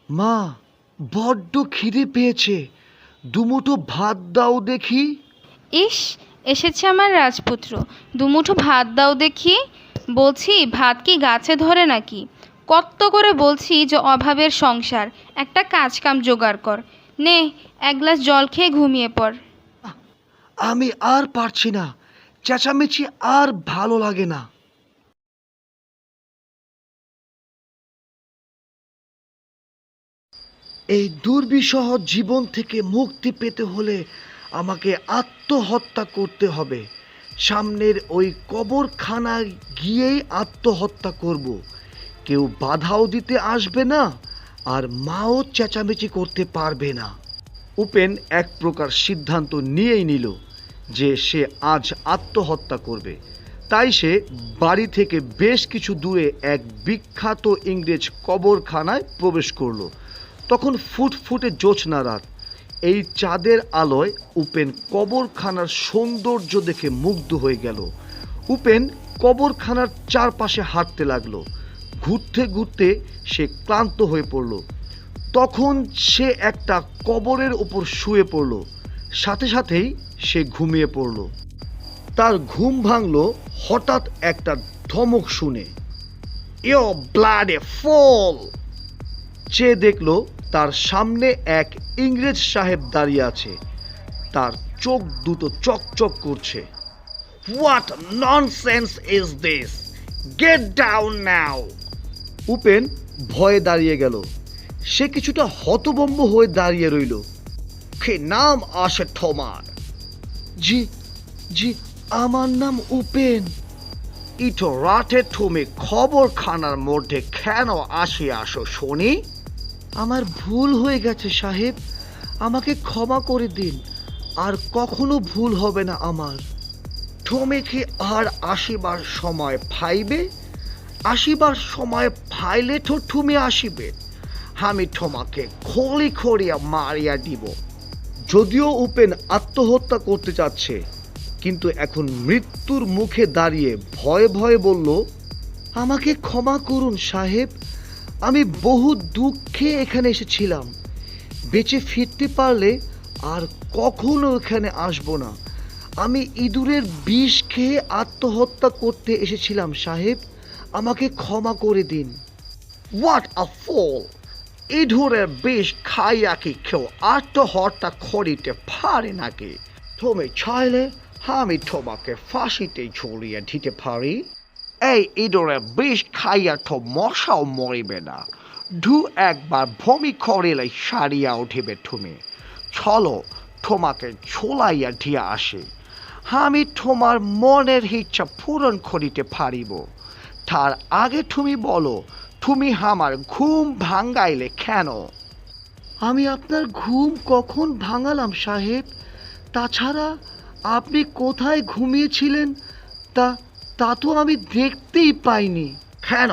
মা, বড্ড খিদে পেয়েছে, দুমুঠো ভাত দাও দেখি। ইস, এসেছে আমার রাজপুত্র, দুমুঠো ভাত দাও দেখি। বলছি, ভাত কি গাছে ধরে নাকি? কত করে বলছি যে অভাবের সংসার, একটা কাজ কাম জোগাড় কর। নে, এক গ্লাস জল খেয়ে ঘুমিয়ে পড়। আমি আর পারছি না, চেঁচামেচি আর ভালো লাগে না। এই দুর্বিষহ জীবন থেকে মুক্তি পেতে হলে আমাকে আত্মহত্যা করতে হবে। সামনের ওই কবরখানায় গিয়েই আত্মহত্যা করব। কেউ বাধাও দিতে আসবে না, আর মাও চেঁচামেচি করতে পারবে না। উপেন এক প্রকার সিদ্ধান্ত নিয়েই নিল যে সে আজ আত্মহত্যা করবে। তাই সে বাড়ি থেকে বেশ কিছু দূরে এক বিখ্যাত ইংরেজ কবরখানায় প্রবেশ করলো। তখন ফুটফুটে জ্যোৎস্না রাত। এই চাঁদের আলোয় উপেন কবরখানার সৌন্দর্য দেখে মুগ্ধ হয়ে গেল। উপেন কবরখানার চারপাশে হাঁটতে লাগলো। ঘুরতে ঘুরতে সে ক্লান্ত হয়ে পড়ল। তখন সে একটা কবরের উপর শুয়ে পড়ল। সাথে সাথেই সে ঘুমিয়ে পড়ল। তার ঘুম ভাঙল হঠাৎ একটা ধমক শুনে। You bloody fool! চেয়ে দেখল তার সামনে এক ইংরেজ সাহেব দাঁড়িয়ে আছে। তার চোখ দুটো চকচক করছে। What nonsense is this? Get down now! Upen ভয়ে দাঁড়িয়ে গেল। সে কিছুটা হতভম্ব হয়ে দাঁড়িয়ে রইল। কি নাম আসে তোমার? জি জি, আমার নাম উপেন। ইটো রাতে তুমি খবরখানার মধ্যে কেন আসো শুনি? আমার ভুল হয়ে গেছে সাহেব, আমাকে ক্ষমা করে দিন, আর কখনো ভুল হবে না আমার। তুমি কি আর আসিবার সময় পাইবে? আসিবার সময় পাইলে তো তুমি আসিবে, আমি তোমাকে খলি খড়িয়া মারিয়া দিব। যদিও উপেন আত্মহত্যা করতে চাচ্ছে, কিন্তু এখন মৃত্যুর মুখে দাঁড়িয়ে ভয়ে ভয়ে বলল, আমাকে ক্ষমা করুন সাহেব, আমি বহু দুঃখে এখানে এসেছিলাম। বেঁচে ফিরতে পারলে আর কখনো এখানে আসবো না। আমি ইঁদুরের বিষ খেয়ে আত্মহত্যা করতে এসেছিলাম সাহেব, আমাকে ক্ষমা করে দিন। হোয়াট আ ফোল! ইঁদুরের বিষ খাইয়া কি কেউ আত্মহত্যা করিতে পারে নাকি? তুমি চাইলে আমি তোমাকে ফাঁসিতে ঝুলিয়ে দিতে পারি। এই ইঁদুরের বিষ খাইয়া তো মশাও মরিবে না, দু একবার বমি করিলে সারিয়া উঠিবে তুমি। চলো, তোমাকে ঝুলাইয়া দিয়া আসি, আমি তোমার মনের ইচ্ছা পূরণ করিতে পারিব। তার আগে তুমি বলো, তুমি আমার ঘুম ভাঙ্গাইলে কেন? আমি আপনার ঘুম কখন ভাঙালাম সাহেব? তাছাড়া আপনি কোথায় ঘুমিয়েছিলেন তা তা তো আমি দেখতেই পাইনি। কেন?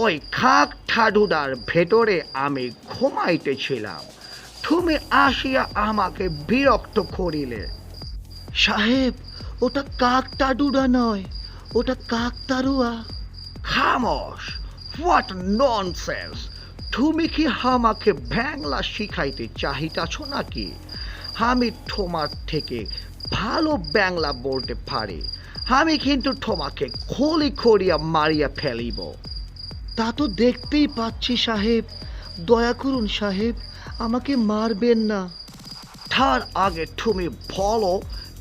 ওই খাক ঠাডুদার ভেতরে আমি ঘুমাইতেছিলাম, তুমি আসিয়া আমাকে বিরক্ত করিলে। সাহেব, ওটা কাকতাড়ুয়া নয়, ওটা কাকতাড়ুয়া। খামোশ! What nonsense! তুমি কি আমাকে বাংলা শিখাইতে চাহিতেছ নাকি? আমি তোমার থেকে ভালো বাংলা বলতে পারি, আমি কিন্তু তোমাকে খলি করিয়া মারিয়া ফেলিব। তা তো দেখতেই পাচ্ছি সাহেব, দয়া করুন সাহেব, আমাকে মারবেন না। তার আগে তুমি বলো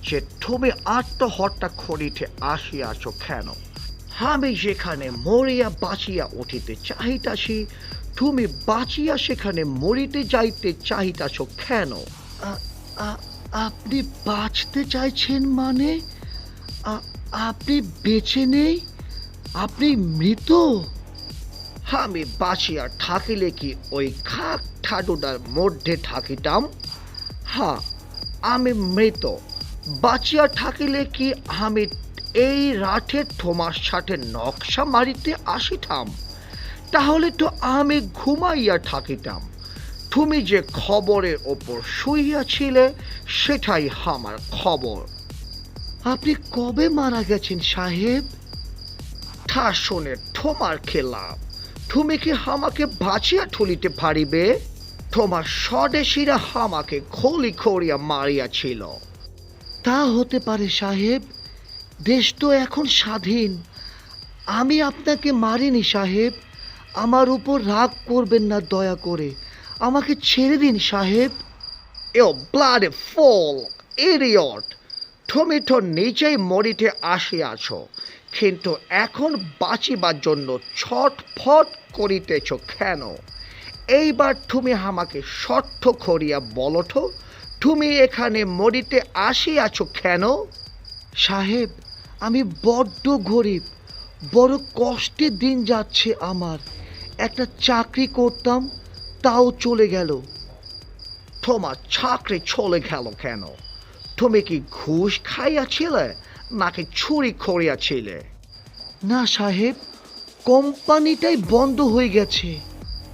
যে তুমি আত্মহত্যা করিতে আসিয়াছ কেন? আমি যেখানে মরিয়া বাঁচিয়া উঠিতে চাহিতাছি, তুমি বাঁচিয়া সেখানে মরিতে যাইতে চাহিতাছ কেন? আপনি বাঁচতে চাইছেন মানে? আপনি বেঁচে নেই, আপনি মৃত? আমি বাঁচিয়া থাকিলে কি ওই খাক ঠাডুদার মধ্যে থাকিতাম? হ্যাঁ, আমি মৃত। বাঁচিয়া থাকিলে কি আমি এই রাতে তোমার সাথে নকশা মারিতে আসিতাম? তাহলে তো আমি ঘুমাইয়া থাকিতাম। তুমি যে খবরের ওপর শুইয়াছিলে সেটাই আমার খবর। আপনি কবে মারা গেছেন সাহেব? তা শুনে তোমার কি লাভ? তুমি কি আমাকে বাঁচিয়া তুলিতে পারিবে? তোমার স্বদেশীরা আমাকে গুলি করিয়া মারিয়াছিল। তা হতে পারে সাহেব, দেশ তো এখন স্বাধীন। আমি আপনাকে মারিনি সাহেব, আমার উপর রাগ করবেন না দয়া করে, আমাকে ছেড়ে দিন সাহেব। ইউ ব্লাডি ফুল ইডিয়ট, তুমি তো নিজেই মরিতে আসিয়াছ, কিন্তু এখন বাঁচিবার জন্য ছটফট করিতেছ কেন? এইবার তুমি আমাকে সত্য করিয়া বলো তো, তুমি এখানে মরিতে আসিয়াছ কেন? সাহেব, আমি বড্ড গরিব, বড় কষ্টে দিন যাচ্ছে আমার। একটা চাকরি করতাম, তাও চলে গেল। তোমার চাকরি চলে গেল কেন? তুমি কি ঘুষ খাইয়াছিলে নাকি চুরি করিয়াছিলে? না সাহেব, কোম্পানিটাই বন্ধ হয়ে গেছে।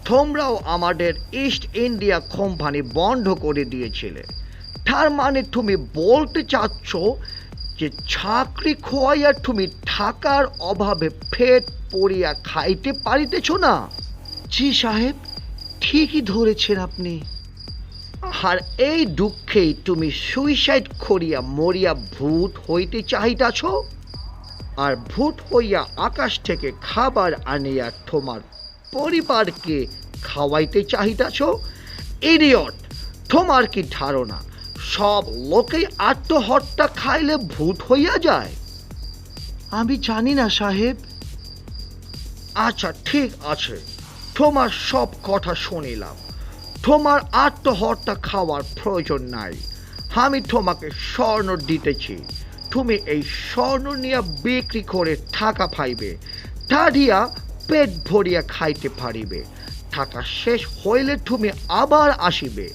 তোমরাও আমাদের ইস্ট ইন্ডিয়া কোম্পানি বন্ধ করে দিয়েছিলে, তার মানে তুমি বলতে চাচ্ছ যে চাকরি খোয়াইয়া তুমি টাকার অভাবে পেট পড়িয়া খাইতে পারিতেছ না? জি সাহেব, ঠিকই ধরেছেন আপনি। আর এই দুঃখেই তুমি সুইসাইড করিয়া মরিয়া ভূত হইতে চাহিতেছ, আর ভূত হইয়া আকাশ থেকে খাবার আনিয়া তোমার পরিবারকে খাওয়াইতে চাহিতেছ? ইডিয়ট, তোমার কি ধারণা সব লোকেই আত্মহত্যা খাইলে ভূত হইয়া যায়? আমি জানি না সাহেব। আচ্ছা ঠিক আছে, তোমার সব কথা শুনিলাম। তোমার আত্মহত্যা খাওয়ার প্রয়োজন নাই। আমি তোমাকে স্বর্ণ দিতেছি, তুমি এই স্বর্ণ নিয়ে বিক্রি করে টাকা পাইবে, তা দিয়া পেট ভরিয়া খাইতে পারিবে। টাকা শেষ হইলে তুমি আবার আসিবে,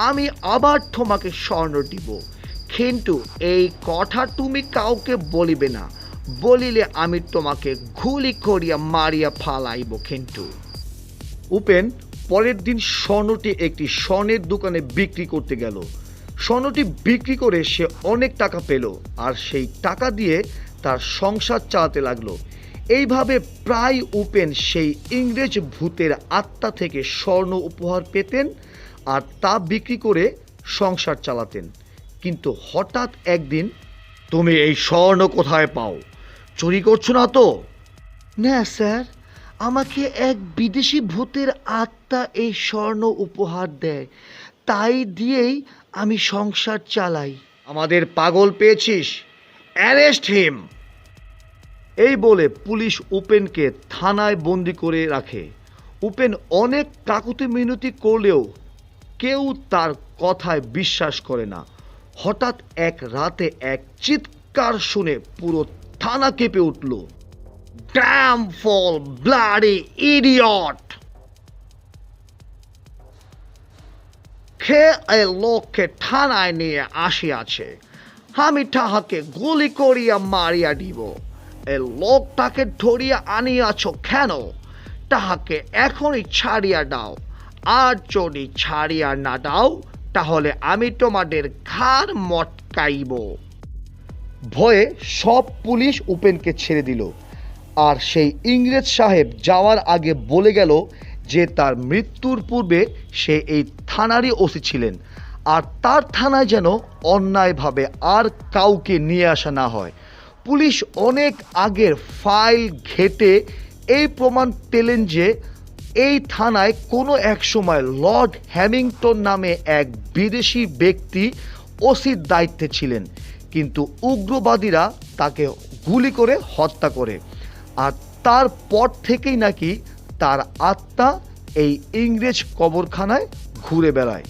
আমি আবার তোমাকে স্বর্ণ দিব। কিন্তু এই কথা তুমি কাউকে বলিবে না, বলিলে আমি তোমাকে গুলি করিয়া মারিয়া ফালাইব। কিন্তু উপেন পরের দিন স্বর্ণটি একটি স্বর্ণের দোকানে বিক্রি করতে গেল। স্বর্ণটি বিক্রি করে সে অনেক টাকা পেল, আর সেই টাকা দিয়ে তার সংসার চালাতে লাগলো। এইভাবে প্রায় উপেন সেই ইংরেজ ভূতের আত্মা থেকে স্বর্ণ উপহার পেতেন, আর তা বিক্রি করে সংসার চালাতেন। কিন্তু হঠাৎ একদিন, তুমি এই স্বর্ণ কোথায় পাও? চুরি করছো না তো? না স্যার, আমাকে এক বিদেশি ভূতের আত্মা এই স্বর্ণ উপহার দেয়, তাই দিয়েই আমি সংসার চালাই। আমাদের পাগল পেয়েছিস? Arrest him. এই বলে পুলিশ উপেনকে থানায় বন্দি করে রাখে। উপেন অনেক কাকুতি মিনতি করলেও কেউ তার কথায় বিশ্বাস করে না। হঠাৎ এক রাতে এক চিৎকার শুনে পুরো থানা কেঁপে উঠল। ড্যাম ফল ব্লাডি ইডিয়ট! কে এই লোককে থানায় নিয়ে আসিয়াছে? আমি তাহাকে গুলি করিয়া মারিয়া দিব। এই লোকটাকে ধরিয়া আনিয়াছ কেন? তাহাকে এখনই ছাড়িয়া দাও, আর যদি ছাড়িয়া না দাও তাহলে আমি তোমাদের ঘাড় মটকাইব। ভয়ে সব পুলিশ উপেনকে ছেড়ে দিল, আর সেই ইংরেজ সাহেব যাওয়ার আগে বলে গেল যে তার মৃত্যুর পূর্বে সে এই থানারই ওসি ছিলেন, আর তার থানায় যেন অন্যায়ভাবে আর কাউকে নিয়ে আসা না হয়। পুলিশ অনেক আগের ফাইল ঘেঁটে এই প্রমাণ পেলেন যে এই থানায় কোনো এক সময় লর্ড হ্যামিংটন নামে এক বিদেশি ব্যক্তি ওসির দায়িত্বে ছিলেন, কিন্তু উগ্রবাদীরা তাকে গুলি করে হত্যা করে, আর তারপর থেকেই নাকি তার আত্মা এই ইংরেজ কবরখানায় ঘুরে বেড়ায়।